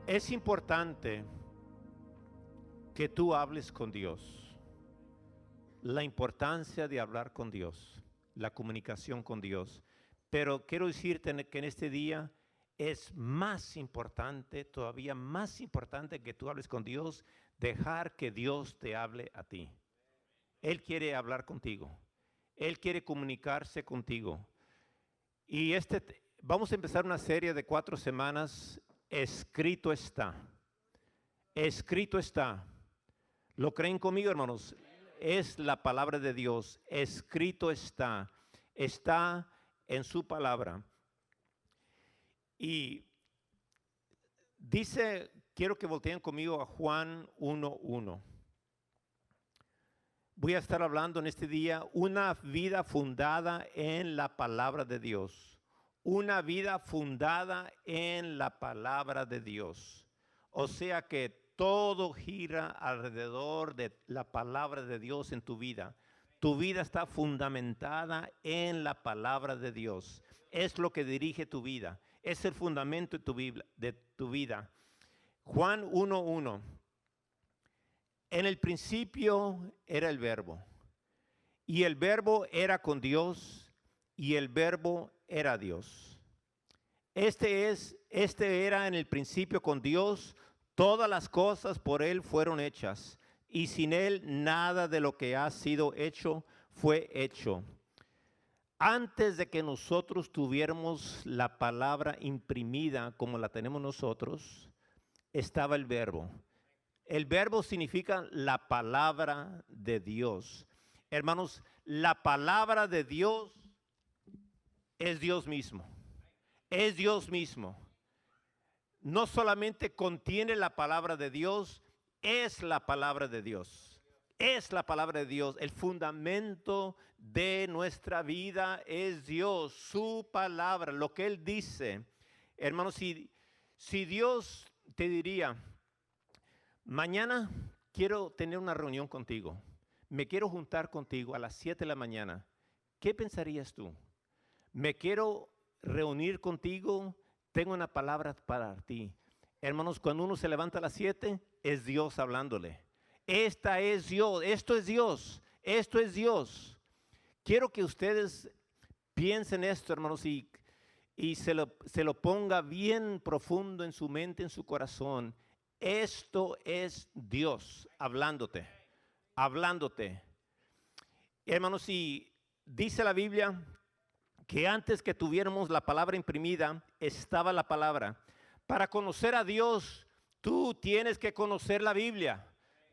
Es importante que tú hables con Dios. La importancia de hablar con Dios, la comunicación con Dios. Pero quiero decirte que en este día es más importante, todavía más importante que tú hables con Dios, dejar que Dios te hable a ti. Él quiere hablar contigo. Él quiere comunicarse contigo. Y vamos a empezar una serie de 4 semanas. Escrito está. Escrito está. ¿Lo creen conmigo, hermanos? Es la palabra de Dios. Escrito está. Está en su palabra. Y dice, quiero que volteen conmigo a Juan 1:1. Voy a estar hablando en este día una vida fundada en la palabra de Dios. Una vida fundada en la palabra de Dios. O sea que todo gira alrededor de la palabra de Dios en tu vida. Tu vida está fundamentada en la palabra de Dios. Es lo que dirige tu vida. Es el fundamento de tu vida. Juan 1:1. En el principio era el Verbo. Y el Verbo era con Dios. Y el Verbo era Dios. Este era en el principio con Dios. Todas las cosas por Él fueron hechas. Y sin Él nada de lo que ha sido hecho fue hecho. Antes de que nosotros tuviéramos la palabra imprimida como la tenemos nosotros, estaba el Verbo. El Verbo significa la palabra de Dios. Hermanos, la palabra de Dios es Dios mismo. Es Dios mismo. No solamente contiene la palabra de Dios, es la palabra de Dios. Es la palabra de Dios. El fundamento de nuestra vida es Dios, su palabra, lo que Él dice. Hermanos, si Dios te diría, mañana quiero tener una reunión contigo, me quiero juntar contigo a las 7 de la mañana, ¿qué pensarías tú? Me quiero reunir contigo, tengo una palabra para ti. Hermanos, cuando uno se levanta a las 7, es Dios hablándole. Esta es Dios, esto es Dios, esto es Dios. Quiero que ustedes piensen esto, hermanos, y se lo ponga bien profundo en su mente, en su corazón. Esto es Dios hablándote, hablándote. Hermanos, y dice la Biblia que antes que tuviéramos la palabra imprimida, estaba la palabra. Para conocer a Dios, tú tienes que conocer la Biblia.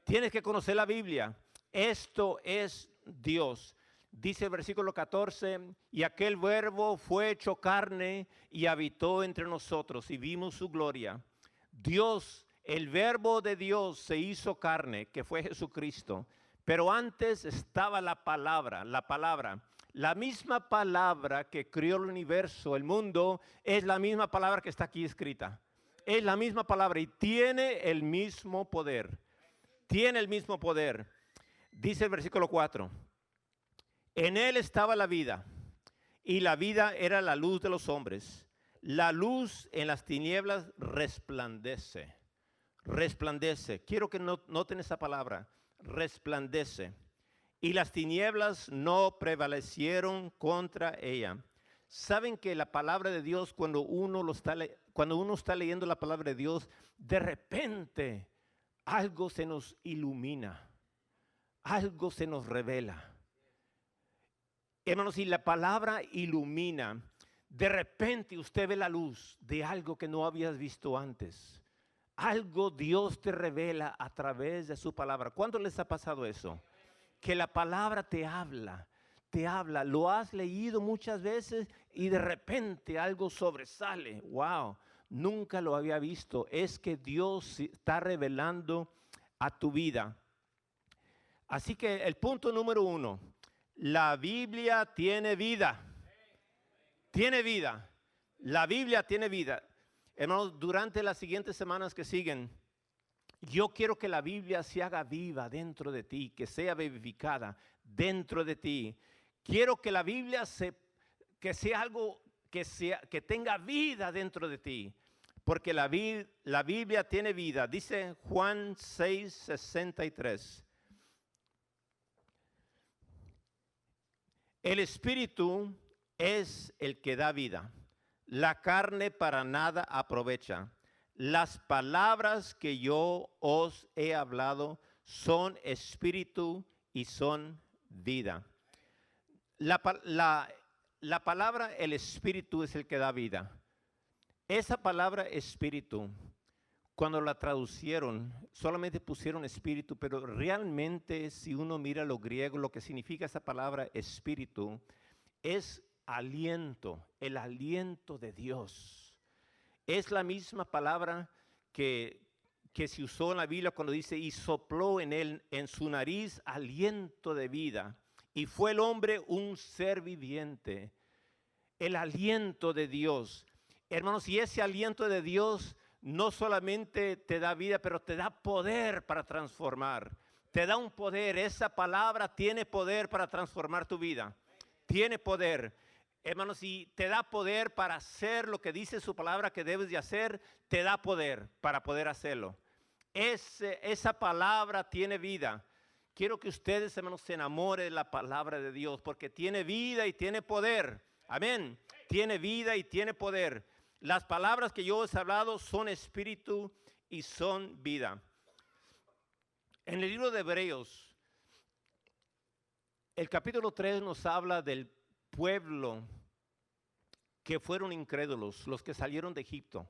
Tienes que conocer la Biblia. Esto es Dios. Dice el versículo 14, y aquel Verbo fue hecho carne y habitó entre nosotros y vimos su gloria. Dios, el Verbo de Dios se hizo carne, que fue Jesucristo. Pero antes estaba la palabra, la palabra. La misma palabra que creó el universo, el mundo, es la misma palabra que está aquí escrita. Es la misma palabra y tiene el mismo poder. Tiene el mismo poder. Dice el versículo 4. En Él estaba la vida y la vida era la luz de los hombres. La luz en las tinieblas resplandece. Resplandece. Quiero que noten esa palabra. Resplandece. Y las tinieblas no prevalecieron contra ella. Saben que la palabra de Dios, cuando uno está leyendo la palabra de Dios, de repente algo se nos ilumina, algo se nos revela. Hermanos, si la palabra ilumina, de repente usted ve la luz de algo que no habías visto antes. Algo Dios te revela a través de su palabra. ¿Cuándo les ha pasado eso? Que la palabra te habla, lo has leído muchas veces y de repente algo sobresale. Wow, nunca lo había visto. Es que Dios está revelando a tu vida. Así que el punto número 1, la Biblia tiene vida. Tiene vida. La Biblia tiene vida. Hermanos, durante las siguientes semanas que siguen, yo quiero que la Biblia se haga viva dentro de ti, que sea vivificada dentro de ti. Quiero que la Biblia sea algo que tenga vida dentro de ti. porque la Biblia tiene vida. Dice Juan 6:63. El Espíritu es el que da vida. La carne para nada aprovecha. Las palabras que yo os he hablado son espíritu y son vida. La palabra el espíritu es el que da vida. Esa palabra espíritu, cuando la traducieron, solamente pusieron espíritu, pero realmente si uno mira lo griego, lo que significa esa palabra espíritu es aliento, el aliento de Dios. Es la misma palabra que se usó en la Biblia cuando dice, y sopló en él, en su nariz, aliento de vida. Y fue el hombre un ser viviente. El aliento de Dios. Hermanos, y ese aliento de Dios no solamente te da vida, pero te da poder para transformar. Te da un poder. Esa palabra tiene poder para transformar tu vida. Tiene poder. Hermanos, y te da poder para hacer lo que dice su palabra que debes de hacer. Te da poder para poder hacerlo. Esa palabra tiene vida. Quiero que ustedes, hermanos, se enamoren de la palabra de Dios, porque tiene vida y tiene poder. Amén. Tiene vida y tiene poder. Las palabras que yo os he hablado son espíritu y son vida. En el libro de Hebreos, el capítulo 3 nos habla del pueblo que fueron incrédulos, los que salieron de Egipto.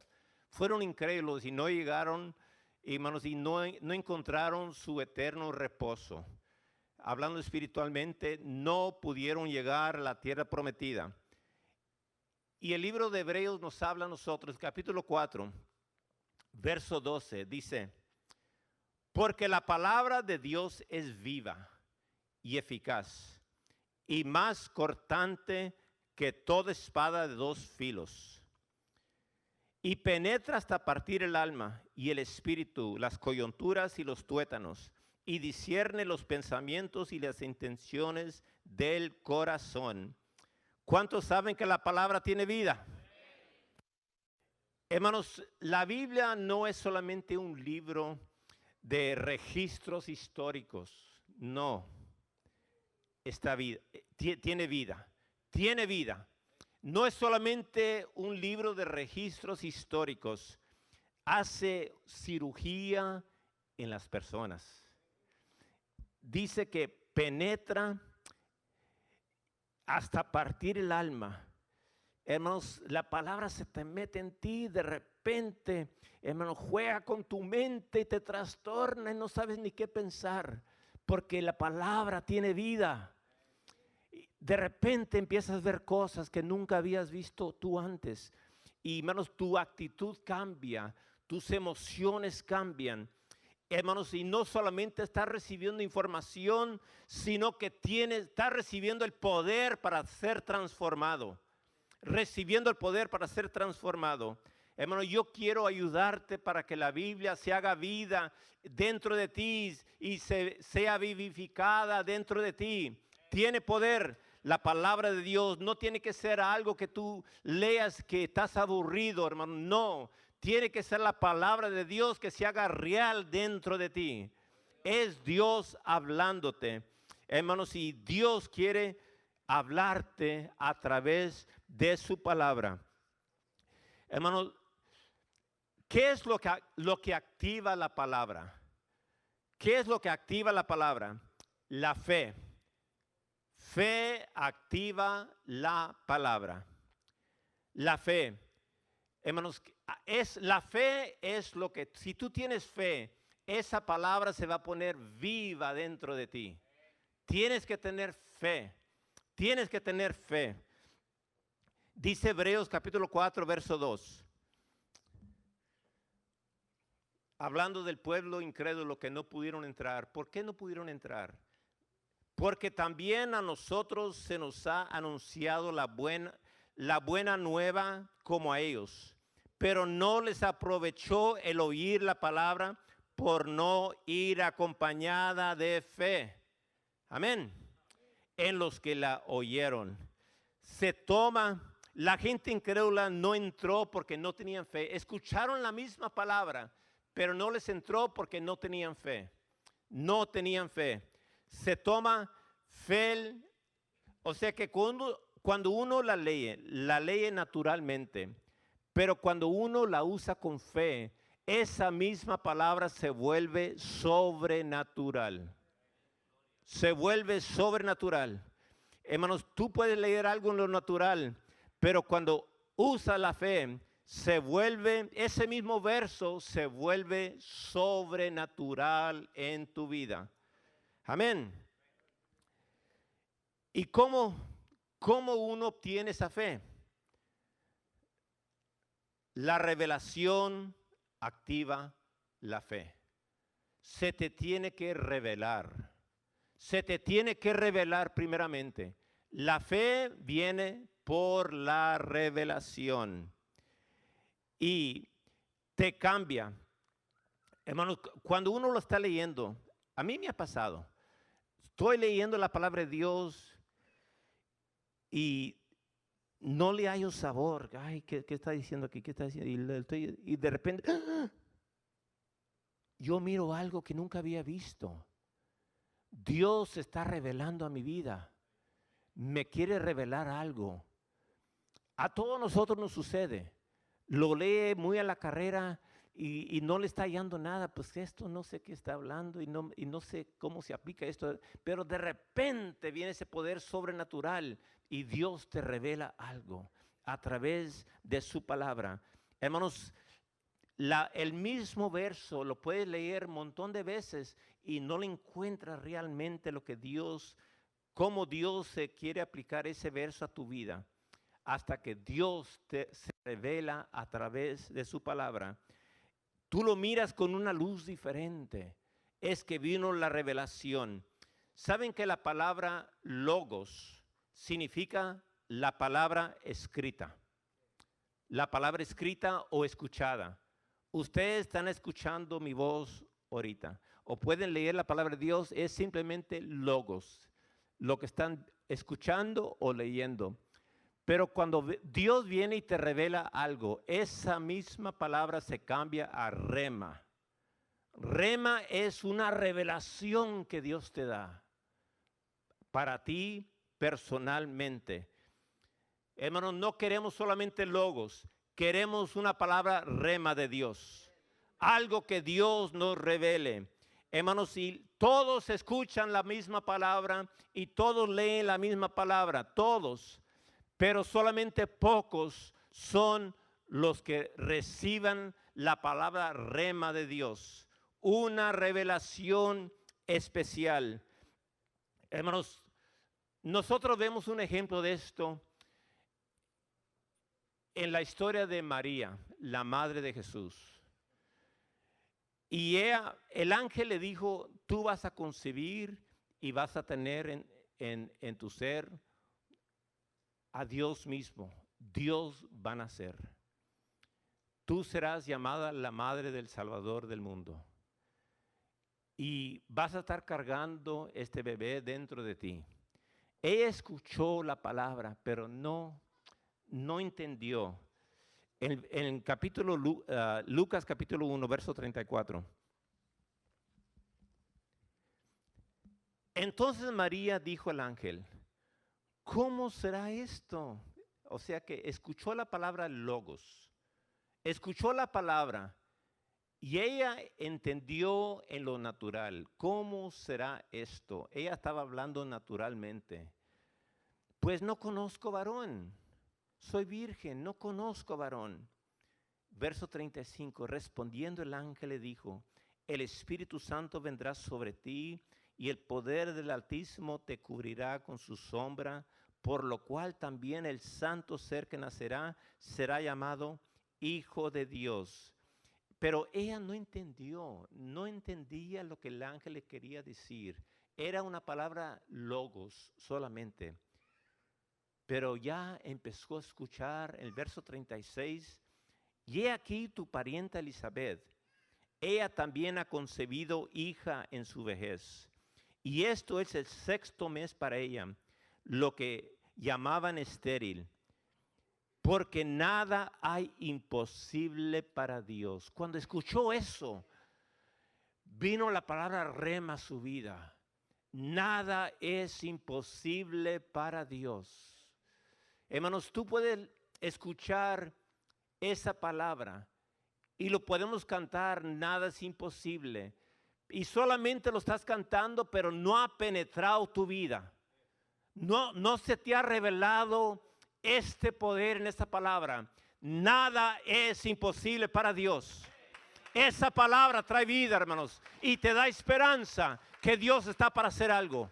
Fueron incrédulos y no llegaron, hermanos, y no encontraron su eterno reposo. Hablando espiritualmente, no pudieron llegar a la tierra prometida. Y el libro de Hebreos nos habla a nosotros, capítulo 4, verso 12, dice, porque la palabra de Dios es viva y eficaz y más cortante que toda espada de dos filos, y penetra hasta partir el alma y el espíritu, las coyunturas y los tuétanos, y discierne los pensamientos y las intenciones del corazón. ¿Cuántos saben que la palabra tiene vida? Hermanos, la Biblia no es solamente un libro de registros históricos. No. Esta vida tiene vida. Tiene vida. No es solamente un libro de registros históricos. Hace cirugía en las personas. Dice que penetra hasta partir el alma. Hermanos, la palabra se te mete en ti de repente. Hermano, juega con tu mente y te trastorna y no sabes ni qué pensar. Porque la palabra tiene vida. De repente empiezas a ver cosas que nunca habías visto tú antes. Y hermanos, tu actitud cambia. Tus emociones cambian. Hermanos, y no solamente estás recibiendo información, sino que estás recibiendo el poder para ser transformado. Recibiendo el poder para ser transformado. Hermano, yo quiero ayudarte para que la Biblia se haga vida dentro de ti y sea vivificada dentro de ti. Tiene poder. La palabra de Dios no tiene que ser algo que tú leas que estás aburrido, hermano. No. Tiene que ser la palabra de Dios que se haga real dentro de ti. Es Dios hablándote. Hermanos, y Dios quiere hablarte a través de su palabra. Hermanos, ¿qué es lo que activa la palabra? ¿Qué es lo que activa la palabra? La fe. Fe activa la palabra. La fe. Hermanos, la fe es lo que, si tú tienes fe, esa palabra se va a poner viva dentro de ti. Tienes que tener fe. Tienes que tener fe. Dice Hebreos capítulo 4, verso 2. Hablando del pueblo incrédulo que no pudieron entrar. ¿Por qué no pudieron entrar? Porque también a nosotros se nos ha anunciado la buena nueva como a ellos. Pero no les aprovechó el oír la palabra por no ir acompañada de fe. Amén. En los que la oyeron. Se toma, la gente incrédula no entró porque no tenían fe. Escucharon la misma palabra, pero no les entró porque no tenían fe. No tenían fe. Se toma fe, o sea que cuando uno la lee naturalmente, pero cuando uno la usa con fe, esa misma palabra se vuelve sobrenatural. Se vuelve sobrenatural. Hermanos, tú puedes leer algo en lo natural, pero cuando usa la fe, ese mismo verso se vuelve sobrenatural en tu vida. Amén. ¿Y cómo uno obtiene esa fe? La revelación activa la fe. Se te tiene que revelar. Se te tiene que revelar primeramente. La fe viene por la revelación y te cambia. Hermanos, cuando uno lo está leyendo, a mí me ha pasado. Estoy leyendo la palabra de Dios y no le hallo sabor. Ay, ¿qué está diciendo aquí? ¿Qué está diciendo? Y de repente, ¡ah! Yo miro algo que nunca había visto. Dios se está revelando a mi vida. Me quiere revelar algo. A todos nosotros nos sucede. Lo lee muy a la carrera y no le está hallando nada. Pues esto no sé qué está hablando y no sé cómo se aplica esto. Pero de repente viene ese poder sobrenatural y Dios te revela algo a través de su palabra. Hermanos, el mismo verso lo puedes leer un montón de veces y no le encuentras realmente cómo Dios se quiere aplicar ese verso a tu vida, hasta que Dios se revela a través de su palabra. Tú lo miras con una luz diferente. Es que vino la revelación. ¿Saben que la palabra logos significa la palabra escrita? La palabra escrita o escuchada. Ustedes están escuchando mi voz ahorita. O pueden leer la palabra de Dios, es simplemente logos. Lo que están escuchando o leyendo. Pero cuando Dios viene y te revela algo, esa misma palabra se cambia a rema. Rema es una revelación que Dios te da para ti personalmente. Hermanos, no queremos solamente logos, queremos una palabra rema de Dios. Algo que Dios nos revele. Hermanos, si todos escuchan la misma palabra y todos leen la misma palabra, todos, pero solamente pocos son los que reciban la palabra rema de Dios. Una revelación especial. Hermanos, nosotros vemos un ejemplo de esto en la historia de María, la madre de Jesús. Y el ángel le dijo, tú vas a concebir y vas a tener en tu ser a Dios mismo. Dios va a nacer. Tú serás llamada la madre del Salvador del mundo. Y vas a estar cargando este bebé dentro de ti. Ella escuchó la palabra, pero no entendió. En Lucas capítulo 1, verso 34. Entonces María dijo al ángel, ¿cómo será esto? O sea que escuchó la palabra logos, escuchó la palabra y ella entendió en lo natural. ¿Cómo será esto? Ella estaba hablando naturalmente. Pues no conozco varón. Soy virgen, no conozco varón. Verso 35, respondiendo el ángel le dijo, el Espíritu Santo vendrá sobre ti y el poder del Altísimo te cubrirá con su sombra, por lo cual también el santo ser que nacerá será llamado Hijo de Dios. Pero ella no entendía lo que el ángel le quería decir. Era una palabra logos solamente. Pero ya empezó a escuchar el verso 36. Y he aquí tu parienta Elizabeth. Ella también ha concebido hija en su vejez. Y esto es el 6º mes para ella, lo que llamaban estéril. porque nada hay imposible para Dios. Cuando escuchó eso, vino la palabra rema a su vida. Nada es imposible para Dios. Hermanos, tú puedes escuchar esa palabra y lo podemos cantar, nada es imposible. Y solamente lo estás cantando, pero no ha penetrado tu vida. No se te ha revelado este poder en esta palabra. Nada es imposible para Dios. Esa palabra trae vida, hermanos, y te da esperanza que Dios está para hacer algo.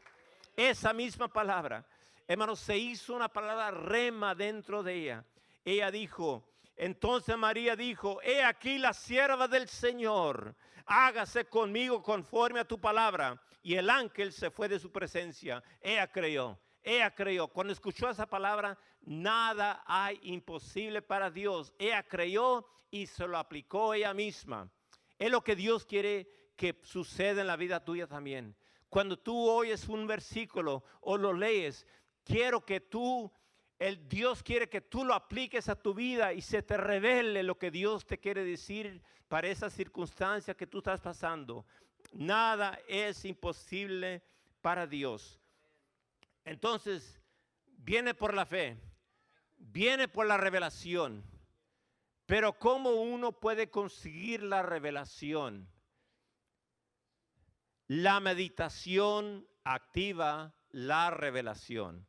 Esa misma palabra, hermanos, se hizo una palabra rema dentro de ella. Ella dijo, entonces María dijo, he aquí la sierva del Señor, hágase conmigo conforme a tu palabra. Y el ángel se fue de su presencia. Ella creyó. Ella creyó. Cuando escuchó esa palabra, nada hay imposible para Dios. Ella creyó y se lo aplicó ella misma. Es lo que Dios quiere que suceda en la vida tuya también. Cuando tú oyes un versículo o lo lees, quiero que Dios quiere que tú lo apliques a tu vida y se te revele lo que Dios te quiere decir para esa circunstancia que tú estás pasando. Nada es imposible para Dios. Entonces, viene por la fe, viene por la revelación. Pero ¿cómo uno puede conseguir la revelación? La meditación activa la revelación.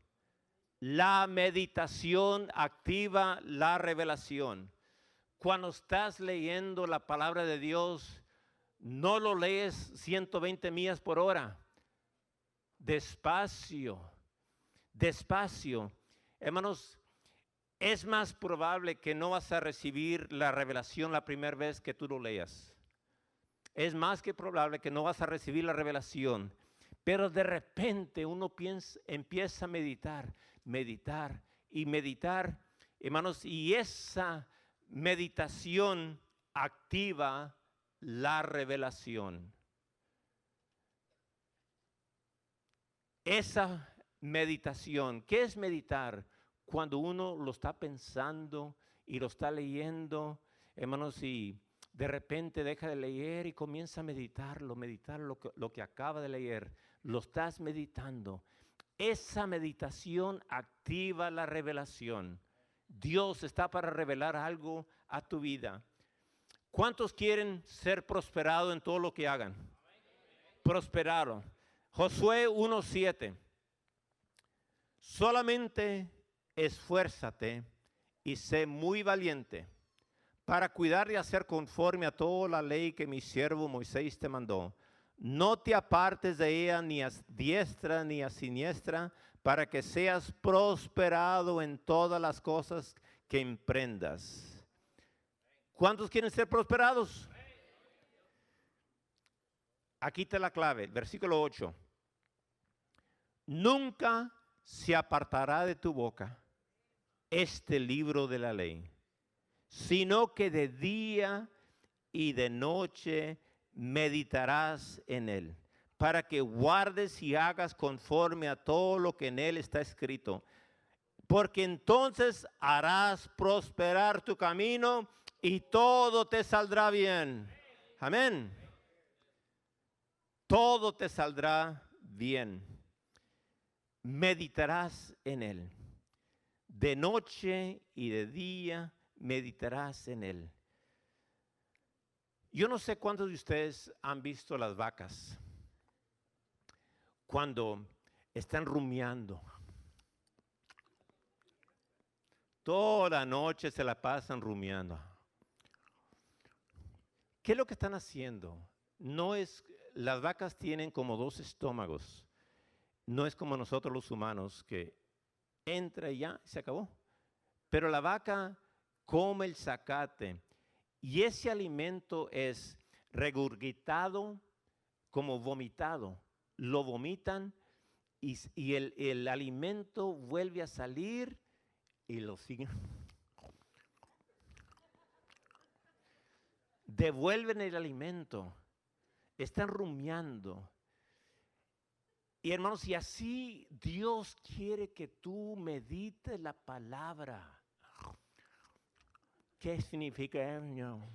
La meditación activa la revelación. Cuando estás leyendo la palabra de Dios, no lo lees 120 millas por hora. Despacio, despacio. Hermanos, es más probable que no vas a recibir la revelación la primera vez que tú lo leas. Es más que probable que no vas a recibir la revelación. Pero de repente uno empieza a meditar, hermanos, y esa meditación activa la revelación. Esa meditación, ¿qué es meditar? Cuando uno lo está pensando y lo está leyendo, hermanos, y de repente deja de leer y comienza a meditar lo que acaba de leer, lo estás meditando. Esa meditación activa la revelación. Dios está para revelar algo a tu vida. ¿Cuántos quieren ser prosperados en todo lo que hagan? Prosperado. Josué 1:7. Solamente esfuérzate y sé muy valiente para cuidar y hacer conforme a toda la ley que mi siervo Moisés te mandó. No te apartes de ella ni a diestra ni a siniestra, para que seas prosperado en todas las cosas que emprendas. ¿Cuántos quieren ser prosperados? Aquí está la clave, versículo 8. Nunca se apartará de tu boca este libro de la ley, sino que de día y de noche meditarás en él, para que guardes y hagas conforme a todo lo que en él está escrito. Porque entonces harás prosperar tu camino y todo te saldrá bien. Amén. Todo te saldrá bien. Meditarás en él. De noche y de día meditarás en él. Yo no sé cuántos de ustedes han visto las vacas cuando están rumiando. Toda la noche se la pasan rumiando. ¿Qué es lo que están haciendo? Las vacas tienen como 2 estómagos. No es como nosotros los humanos que entra y ya se acabó. Pero la vaca come el zacate y ese alimento es regurgitado como vomitado. Lo vomitan y el alimento vuelve a salir y lo siguen. Devuelven el alimento. Están rumiando. Y hermanos, y así Dios quiere que tú medites la palabra. ¿Qué significa? No.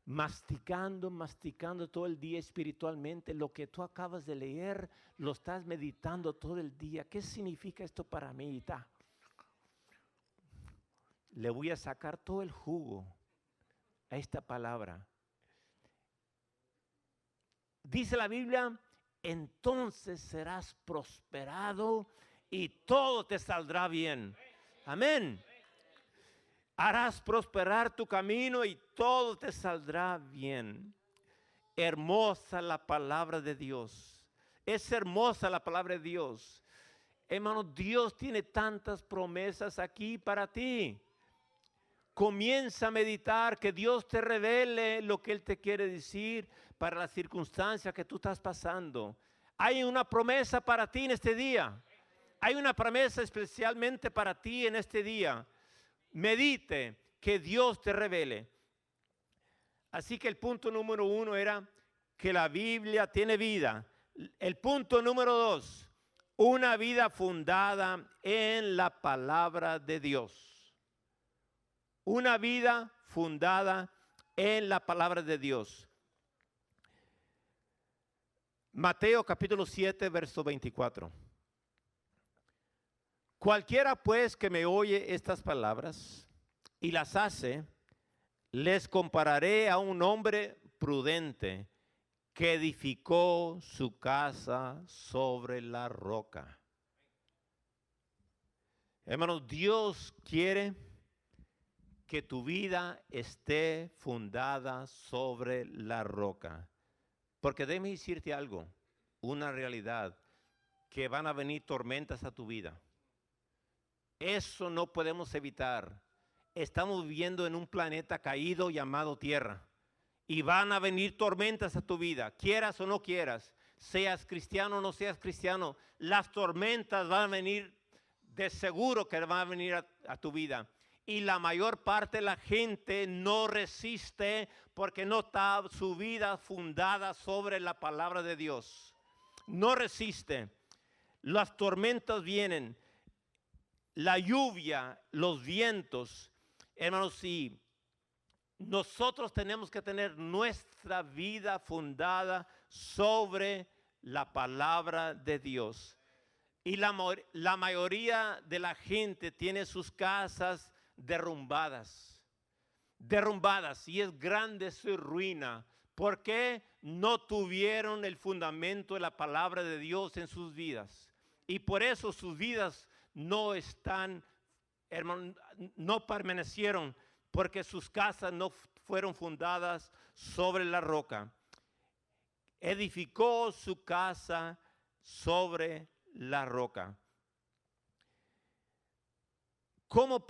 Masticando todo el día espiritualmente. Lo que tú acabas de leer, lo estás meditando todo el día. ¿Qué significa esto para mí? Le voy a sacar todo el jugo a esta palabra. Dice la Biblia, entonces serás prosperado y todo te saldrá bien. Amén. Harás prosperar tu camino y todo te saldrá bien. Hermosa la palabra de Dios. Es hermosa la palabra de Dios. Hermano, Dios tiene tantas promesas aquí para ti. Comienza a meditar, que Dios te revele lo que Él te quiere decir para la circunstancia que tú estás pasando. Hay una promesa para ti en este día. Hay una promesa especialmente para ti en este día. Medite, que Dios te revele. Así que el punto número 1 era que la Biblia tiene vida. El punto número 2, una vida fundada en la palabra de Dios. Una vida fundada en la palabra de Dios. Mateo capítulo 7, verso 24. Cualquiera pues que me oye estas palabras y las hace, les compararé a un hombre prudente que edificó su casa sobre la roca. Hermanos, Dios quiere que tu vida esté fundada sobre la roca. Porque déjame decirte algo, una realidad, que van a venir tormentas a tu vida. Eso no podemos evitar. Estamos viviendo en un planeta caído llamado Tierra. Y van a venir tormentas a tu vida, quieras o no quieras. Seas cristiano o no seas cristiano, las tormentas van a venir, de seguro que van a venir a tu vida. Y la mayor parte de la gente no resiste porque no está su vida fundada sobre la palabra de Dios. No resiste. Las tormentas vienen, la lluvia, los vientos. Hermanos, sí, nosotros tenemos que tener nuestra vida fundada sobre la palabra de Dios. Y la mayoría de la gente tiene sus casas derrumbadas, y es grande su ruina, porque no tuvieron el fundamento de la palabra de Dios en sus vidas, y por eso sus vidas no están, hermano, no permanecieron, porque sus casas no fueron fundadas sobre la roca. Edificó su casa sobre la roca. ¿Cómo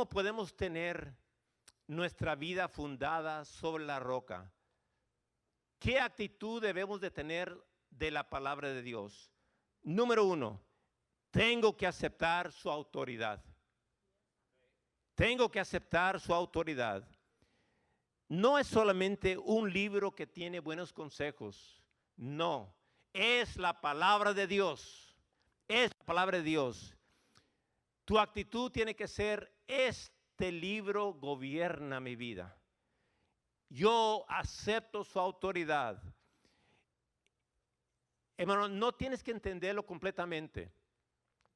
podemos tener nuestra vida fundada sobre la roca? ¿Qué actitud debemos de tener de la palabra de Dios? Número 1, tengo que aceptar su autoridad. Tengo que aceptar su autoridad. No es solamente un libro que tiene buenos consejos. No, es la palabra de Dios. Es la palabra de Dios. Tu actitud tiene que ser, este libro gobierna mi vida. Yo acepto su autoridad. Hermano, no tienes que entenderlo completamente.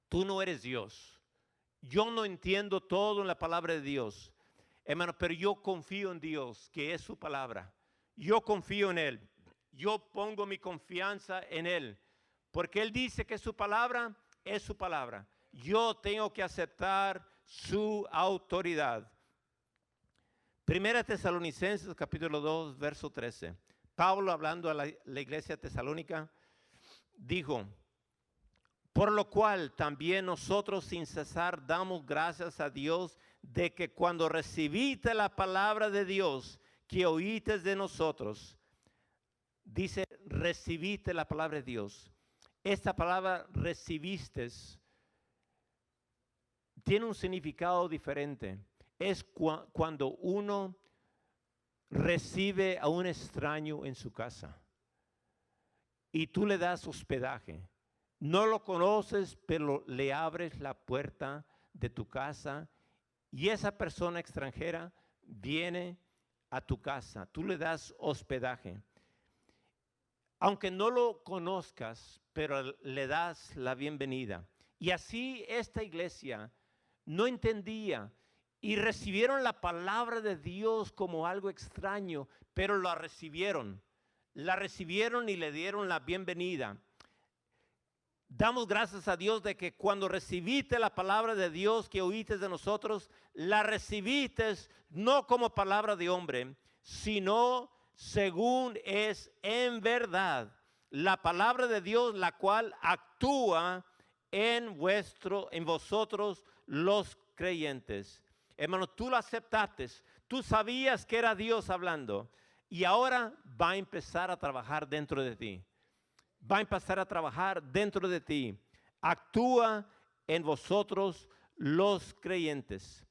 Tú no eres Dios. Yo no entiendo todo en la palabra de Dios. Hermano, pero yo confío en Dios, que es su palabra. Yo confío en Él. Yo pongo mi confianza en Él. Porque Él dice que su palabra es su palabra. Yo tengo que aceptar su autoridad. Primera Tesalonicenses capítulo 2, verso 13. Pablo, hablando a la iglesia tesalónica, dijo: por lo cual también nosotros sin cesar damos gracias a Dios de que cuando recibiste la palabra de Dios que oíste de nosotros, dice, recibiste la palabra de Dios. Esta palabra recibiste tiene un significado diferente. Es cuando uno recibe a un extraño en su casa y tú le das hospedaje. No lo conoces, pero le abres la puerta de tu casa y esa persona extranjera viene a tu casa, tú le das hospedaje. Aunque no lo conozcas, pero le das la bienvenida. Y así esta iglesia no entendía y recibieron la palabra de Dios como algo extraño, pero la recibieron y le dieron la bienvenida. Damos gracias a Dios de que cuando recibiste la palabra de Dios que oíste de nosotros, la recibiste no como palabra de hombre, sino según es en verdad la palabra de Dios, la cual actúa en vosotros los creyentes. Hermano, tú lo aceptaste, tú sabías que era Dios hablando y ahora va a empezar a trabajar dentro de ti. Va a empezar a trabajar dentro de ti. Actúa en vosotros los creyentes.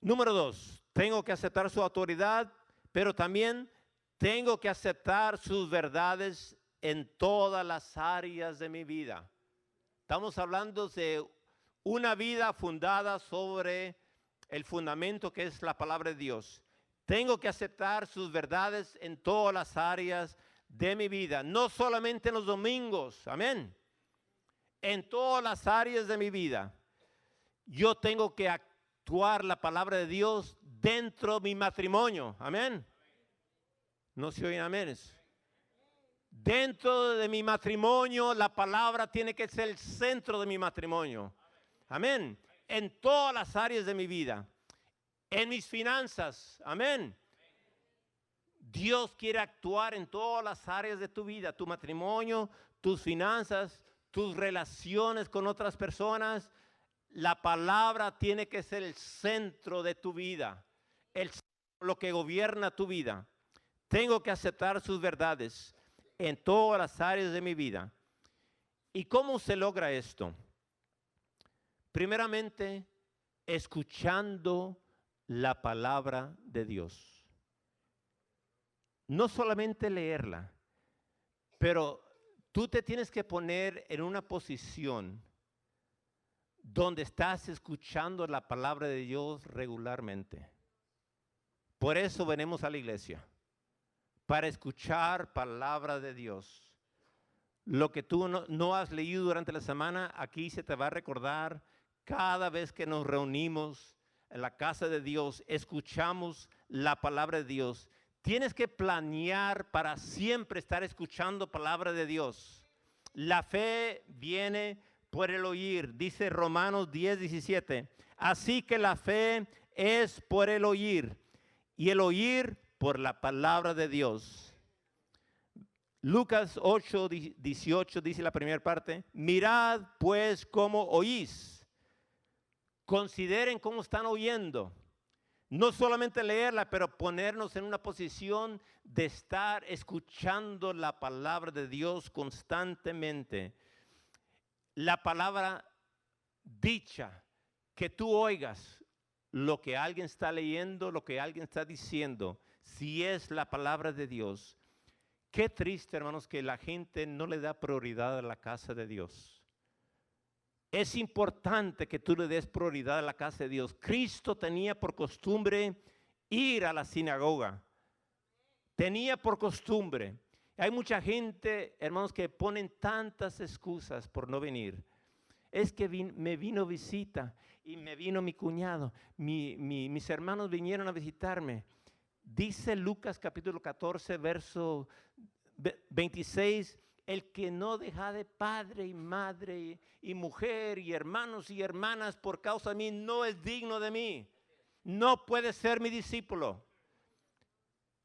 Número 2, tengo que aceptar su autoridad, pero también tengo que aceptar sus verdades en todas las áreas de mi vida. Estamos hablando de una vida fundada sobre el fundamento que es la palabra de Dios. Tengo que aceptar sus verdades en todas las áreas de mi vida, no solamente en los domingos, amén. En todas las áreas de mi vida, yo tengo que actuar la palabra de Dios dentro de mi matrimonio, amén. No se oyen aménes. Dentro de mi matrimonio, la palabra tiene que ser el centro de mi matrimonio, amén. En todas las áreas de mi vida, en mis finanzas, amén. Dios quiere actuar en todas las áreas de tu vida, tu matrimonio, tus finanzas, tus relaciones con otras personas. La palabra tiene que ser el centro de tu vida, lo que gobierna tu vida. Tengo que aceptar sus verdades en todas las áreas de mi vida. ¿Y cómo se logra esto? Primeramente, escuchando la palabra de Dios. No solamente leerla, pero tú te tienes que poner en una posición donde estás escuchando la palabra de Dios regularmente. Por eso venimos a la iglesia, para escuchar palabra de Dios. Lo que tú no has leído durante la semana, aquí se te va a recordar cada vez que nos reunimos en la casa de Dios, escuchamos la palabra de Dios. Tienes que planear para siempre estar escuchando palabra de Dios. La fe viene por el oír, dice Romanos 10:17. Así que la fe es por el oír y el oír por la palabra de Dios. Lucas 8:18 dice la primera parte. Mirad pues cómo oís. Consideren cómo están oyendo. No solamente leerla, pero ponernos en una posición de estar escuchando la palabra de Dios constantemente. La palabra dicha, que tú oigas lo que alguien está leyendo, lo que alguien está diciendo, si es la palabra de Dios. Qué triste, hermanos, que la gente no le da prioridad a la casa de Dios. Es importante que tú le des prioridad a la casa de Dios. Cristo tenía por costumbre ir a la sinagoga. Tenía por costumbre. Hay mucha gente, hermanos, que ponen tantas excusas por no venir. Es que me vino visita y me vino mi cuñado. Mis hermanos vinieron a visitarme. Dice Lucas capítulo 14, verso 26. El que no deja de padre y madre y mujer y hermanos y hermanas por causa de mí no es digno de mí. No puede ser mi discípulo.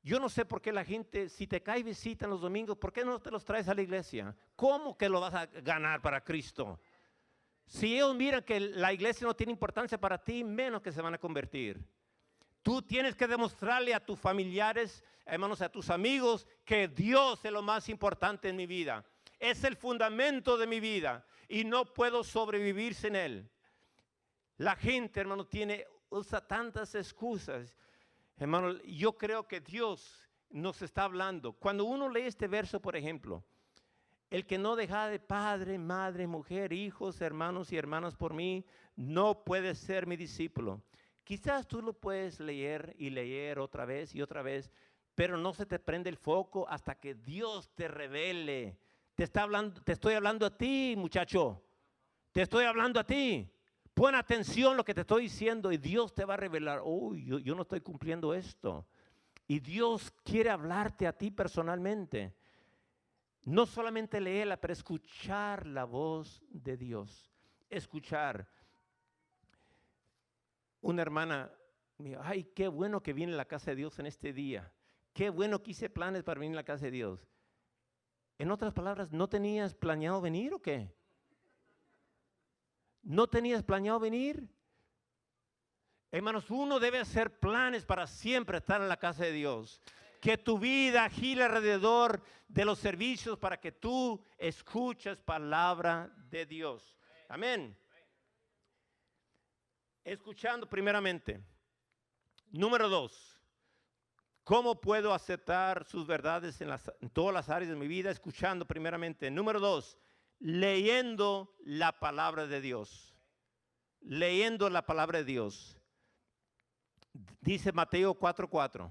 Yo no sé por qué la gente, si te cae visita en los domingos, ¿por qué no te los traes a la iglesia? ¿Cómo que lo vas a ganar para Cristo? Si ellos miran que la iglesia no tiene importancia para ti, menos que se van a convertir. Tú tienes que demostrarle a tus familiares, hermanos, a tus amigos, que Dios es lo más importante en mi vida. Es el fundamento de mi vida y no puedo sobrevivir sin Él. La gente, hermano, usa tantas excusas. Hermano, yo creo que Dios nos está hablando. Cuando uno lee este verso, por ejemplo, El que no deja de padre, madre, mujer, hijos, hermanos y hermanas por mí, no puede ser mi discípulo. Quizás tú lo puedes leer y leer otra vez y otra vez, pero no se te prende el foco hasta que Dios te revele. Te estoy hablando a ti, muchacho. Te estoy hablando a ti. Pon atención a lo que te estoy diciendo y Dios te va a revelar. Yo no estoy cumpliendo esto. Y Dios quiere hablarte a ti personalmente. No solamente leerla, pero escuchar la voz de Dios. Escuchar. Una hermana me dijo, ay, qué bueno que vine a la casa de Dios en este día. Qué bueno que hice planes para venir a la casa de Dios. En otras palabras, ¿no tenías planeado venir o qué? ¿No tenías planeado venir? Hermanos, uno debe hacer planes para siempre estar en la casa de Dios. Que tu vida gire alrededor de los servicios para que tú escuches palabra de Dios. Amén. Escuchando primeramente. Número 2. ¿Cómo puedo aceptar sus verdades en todas las áreas de mi vida? Escuchando primeramente. Número 2. Leyendo la palabra de Dios. Leyendo la palabra de Dios. Dice Mateo 4:4.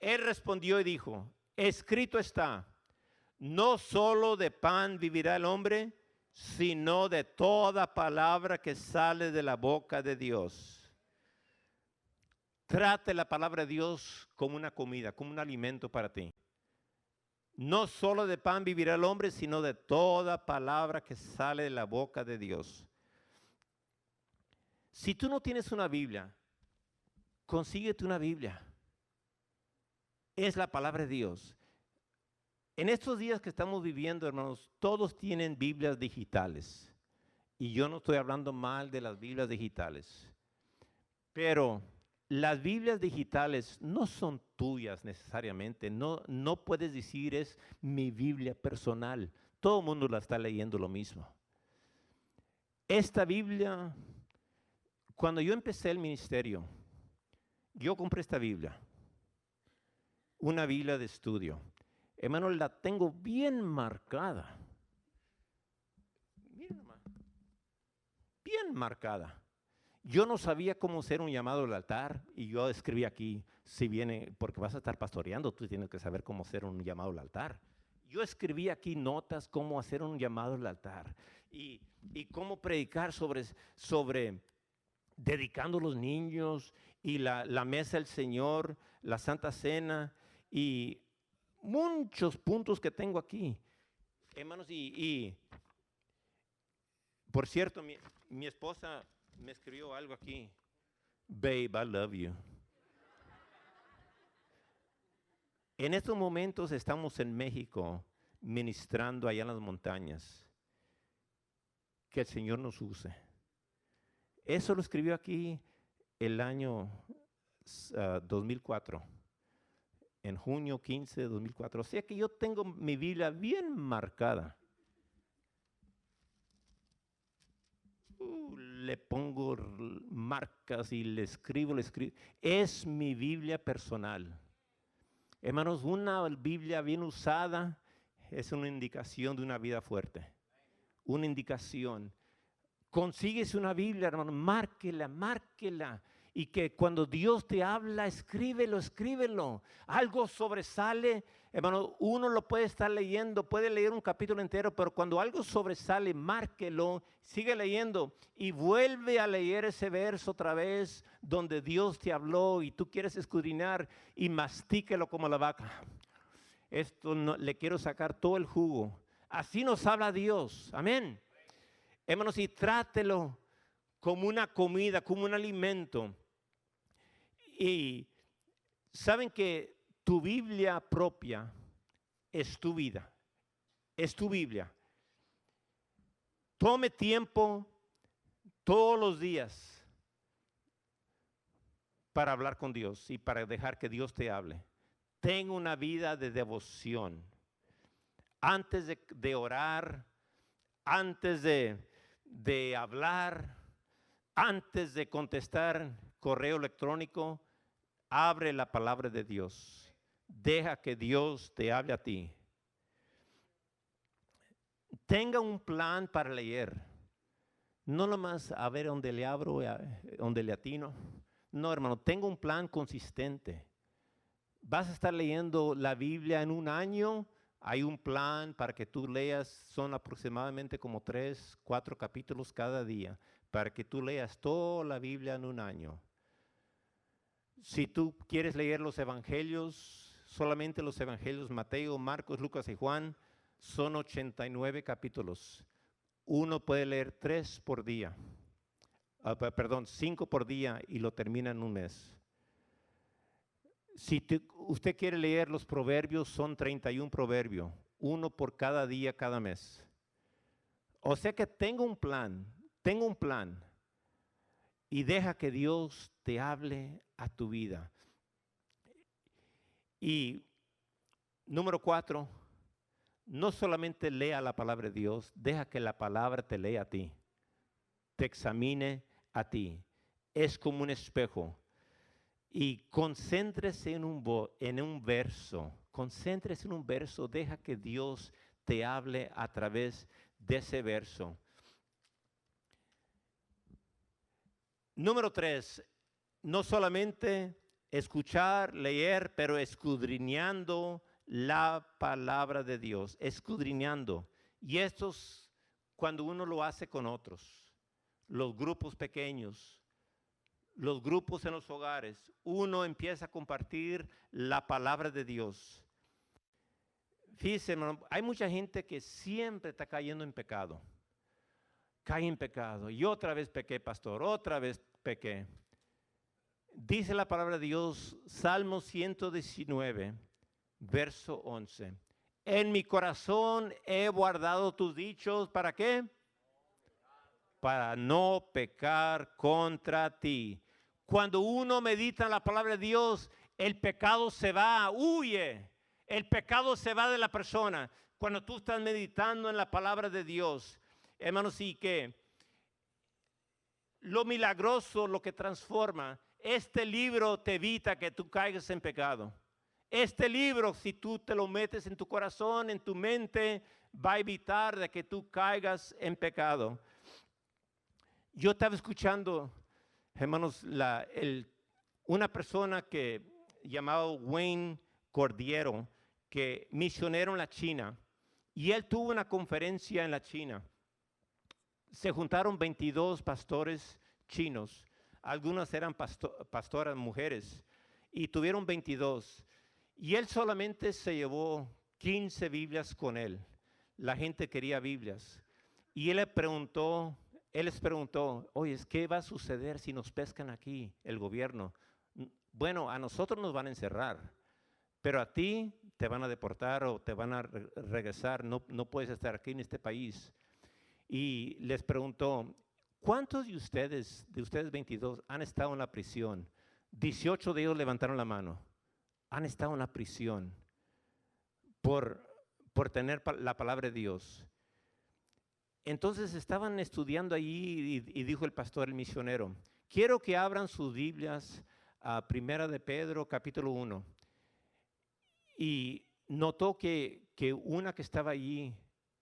Él respondió y dijo, escrito está, no solo de pan vivirá el hombre, sino de toda palabra que sale de la boca de Dios. Trate la palabra de Dios como una comida, como un alimento para ti. No solo de pan vivirá el hombre, sino de toda palabra que sale de la boca de Dios. Si tú no tienes una Biblia, consíguete una Biblia. Es la palabra de Dios. En estos días que estamos viviendo, hermanos, todos tienen Biblias digitales. Y yo no estoy hablando mal de las Biblias digitales. Pero las Biblias digitales no son tuyas necesariamente. No puedes decir es mi Biblia personal. Todo el mundo la está leyendo lo mismo. Esta Biblia, cuando yo empecé el ministerio, yo compré esta Biblia. Una Biblia de estudio. Hermano, la tengo bien marcada. Miren nomás. Bien marcada. Yo no sabía cómo hacer un llamado al altar y yo escribí aquí, si viene, porque vas a estar pastoreando, tú tienes que saber cómo hacer un llamado al altar. Yo escribí aquí notas cómo hacer un llamado al altar y cómo predicar sobre dedicando a los niños y la mesa del Señor, la Santa Cena y muchos puntos que tengo aquí. Hermanos, y por cierto, mi esposa me escribió algo aquí. Babe, I love you. En estos momentos estamos en México ministrando allá en las montañas. Que el Señor nos use. Eso lo escribió aquí el año 2004. En junio 15 de 2004. O sea que yo tengo mi Biblia bien marcada. Le pongo marcas y le escribo. Es mi Biblia personal. Hermanos, una Biblia bien usada es una indicación de una vida fuerte. Una indicación. Consíguese una Biblia, hermano, márquela. Y que cuando Dios te habla, escríbelo. Algo sobresale, hermano, uno lo puede estar leyendo, puede leer un capítulo entero, pero cuando algo sobresale, márquelo, sigue leyendo y vuelve a leer ese verso otra vez donde Dios te habló y tú quieres escudriñar y mastíquelo como la vaca. Esto no, le quiero sacar todo el jugo. Así nos habla Dios, amén. Hermanos, y trátelo como una comida, como un alimento. Y saben que tu Biblia propia es tu vida, es tu Biblia. Tome tiempo todos los días para hablar con Dios y para dejar que Dios te hable. Ten una vida de devoción. Antes de orar, antes de hablar, antes de contestar correo electrónico, abre la palabra de Dios. Deja que Dios te hable a ti. tenga un plan para leer. No nomás a ver dónde le abro, dónde le atino. No, hermano, tenga un plan consistente. Vas a estar leyendo la Biblia en un año. Hay un plan para que tú leas, son aproximadamente como 3, 4 capítulos cada día, para que tú leas toda la Biblia en un año. Si tú quieres leer los evangelios, solamente los evangelios Mateo, Marcos, Lucas y Juan, son 89 capítulos. Uno puede leer 3 por día, 5 por día y lo termina en un mes. Si usted quiere leer los proverbios, son 31 proverbios, uno por cada día, cada mes. O sea que tenga un plan y deja que Dios te hable a tu vida. Y número 4, no solamente lea la palabra de Dios, deja que la palabra te lea a ti, te examine a ti. Es como un espejo. Y concéntrese en un verso, deja que Dios te hable a través de ese verso. Número 3, no solamente escuchar, leer, pero escudriñando la palabra de Dios, escudriñando. Y esto es cuando uno lo hace con otros, los grupos pequeños, los grupos en los hogares, uno empieza a compartir la palabra de Dios. Fíjese, hermano, hay mucha gente que siempre está cayendo en pecado. Cae en pecado. Y otra vez pequé, pastor, otra vez pequé. Dice la palabra de Dios, Salmo 119, verso 11. En mi corazón he guardado tus dichos, ¿para qué? Para no pecar contra ti. Cuando uno medita en la palabra de Dios, el pecado se va, huye. El pecado se va de la persona. Cuando tú estás meditando en la palabra de Dios, hermanos, sí que lo milagroso, lo que transforma, este libro te evita que tú caigas en pecado. Este libro, si tú te lo metes en tu corazón, en tu mente, va a evitar de que tú caigas en pecado. Yo estaba escuchando, hermanos, una persona que llamado Wayne Cordiero, que misionero en la China, y él tuvo una conferencia en la China. Se juntaron 22 pastores chinos, algunas eran pastoras mujeres, y tuvieron 22. Y él solamente se llevó 15 Biblias con él. La gente quería Biblias. Y él les preguntó, oye, ¿qué va a suceder si nos pescan aquí el gobierno? Bueno, a nosotros nos van a encerrar, pero a ti te van a deportar o te van a regresar, no puedes estar aquí en este país. Y les preguntó, ¿cuántos de ustedes 22, han estado en la prisión? 18 de ellos levantaron la mano. Han estado en la prisión por tener la palabra de Dios. Entonces estaban estudiando allí y dijo el pastor, el misionero, quiero que abran sus Biblias a Primera de Pedro, capítulo 1. Y notó que una que estaba allí,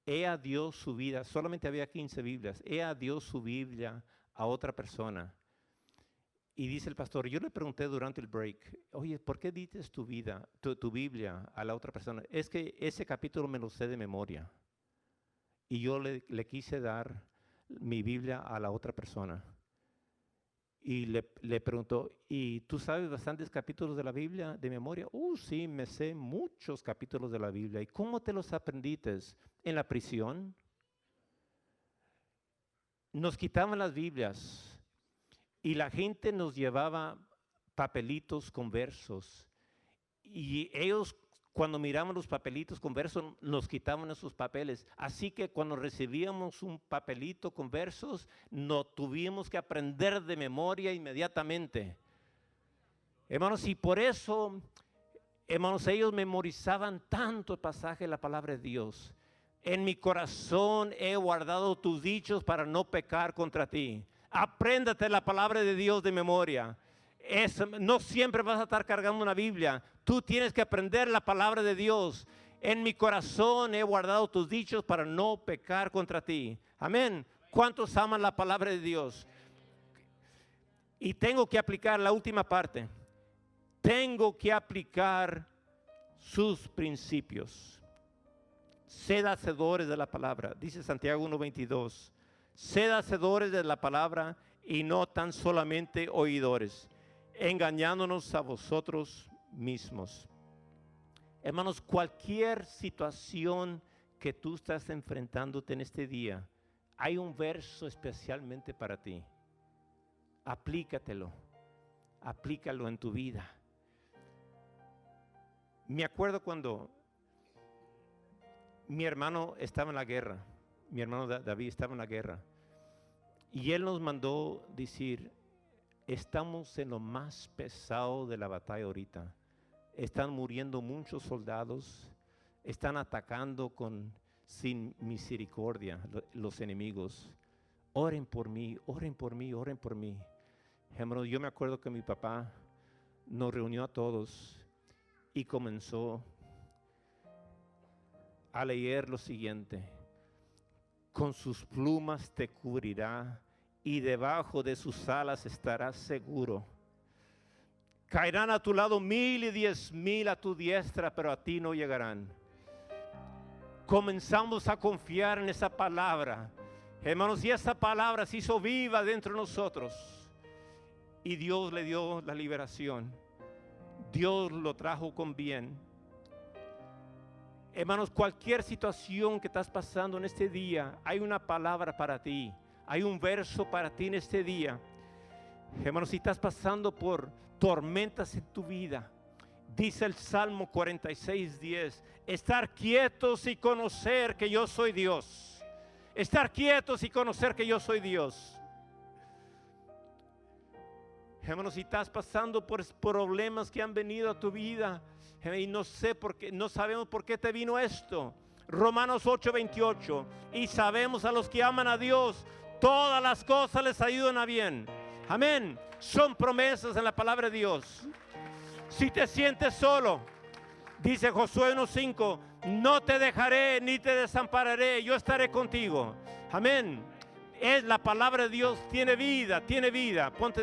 ella dio su vida, solamente había 15 Biblias, ella dio su Biblia a otra persona. Y dice el pastor, yo le pregunté durante el break, oye, ¿por qué dices tu Biblia a la otra persona? Es que ese capítulo me lo sé de memoria. Y yo le quise dar mi Biblia a la otra persona. Y le preguntó, ¿y tú sabes bastantes capítulos de la Biblia de memoria? Sí, me sé muchos capítulos de la Biblia. ¿Y cómo te los aprendiste? ¿En la prisión? Nos quitaban las Biblias y la gente nos llevaba papelitos con versos. Y ellos, cuando miramos los papelitos con versos, nos quitaban esos papeles. Así que cuando recibíamos un papelito con versos, no tuvimos que aprender de memoria inmediatamente. Hermanos, y por eso, hermanos, ellos memorizaban tanto el pasaje de la palabra de Dios. En mi corazón he guardado tus dichos para no pecar contra ti. Apréndate la palabra de Dios de memoria. No siempre vas a estar cargando una Biblia. Tú tienes que aprender la palabra de Dios. En mi corazón he guardado tus dichos para no pecar contra ti. Amén. ¿Cuántos aman la palabra de Dios? Y tengo que aplicar la última parte. Tengo que aplicar sus principios. Sed hacedores de la palabra. Dice Santiago 1:22. Sed hacedores de la palabra y no tan solamente oidores, engañándonos a vosotros mismos. Hermanos, cualquier situación que tú estás enfrentándote en este día, hay un verso especialmente para ti. Aplícatelo en tu vida. Me acuerdo cuando mi hermano estaba en la guerra, mi hermano David estaba en la guerra, y él nos mandó decir, estamos en lo más pesado de la batalla ahorita. Están muriendo muchos soldados, están atacando sin misericordia los enemigos. Oren por mí, oren por mí, oren por mí. Hermano, yo me acuerdo que mi papá nos reunió a todos y comenzó a leer lo siguiente: con sus plumas te cubrirá y debajo de sus alas estarás seguro. Caerán a tu lado 1,000 y 10,000 a tu diestra, pero a ti no llegarán. Comenzamos a confiar en esa palabra, hermanos, y esa palabra se hizo viva dentro de nosotros. Y Dios le dio la liberación. Dios lo trajo con bien. Hermanos, cualquier situación que estás pasando en este día, hay una palabra para ti. Hay un verso para ti en este día. Hermanos, si estás pasando por tormentas en tu vida, dice el Salmo 46:10, estar quietos y conocer que yo soy Dios. Estar quietos y conocer que yo soy Dios. Hermanos, si estás pasando por problemas que han venido a tu vida y no sabemos por qué te vino esto. Romanos 8:28, y sabemos a los que aman a Dios, todas las cosas les ayudan a bien. Amén. Son promesas en la palabra de Dios. Si te sientes solo, dice Josué 1:5, no te dejaré ni te desampararé, yo estaré contigo. Amén. Es la palabra de Dios, tiene vida, tiene vida. Ponte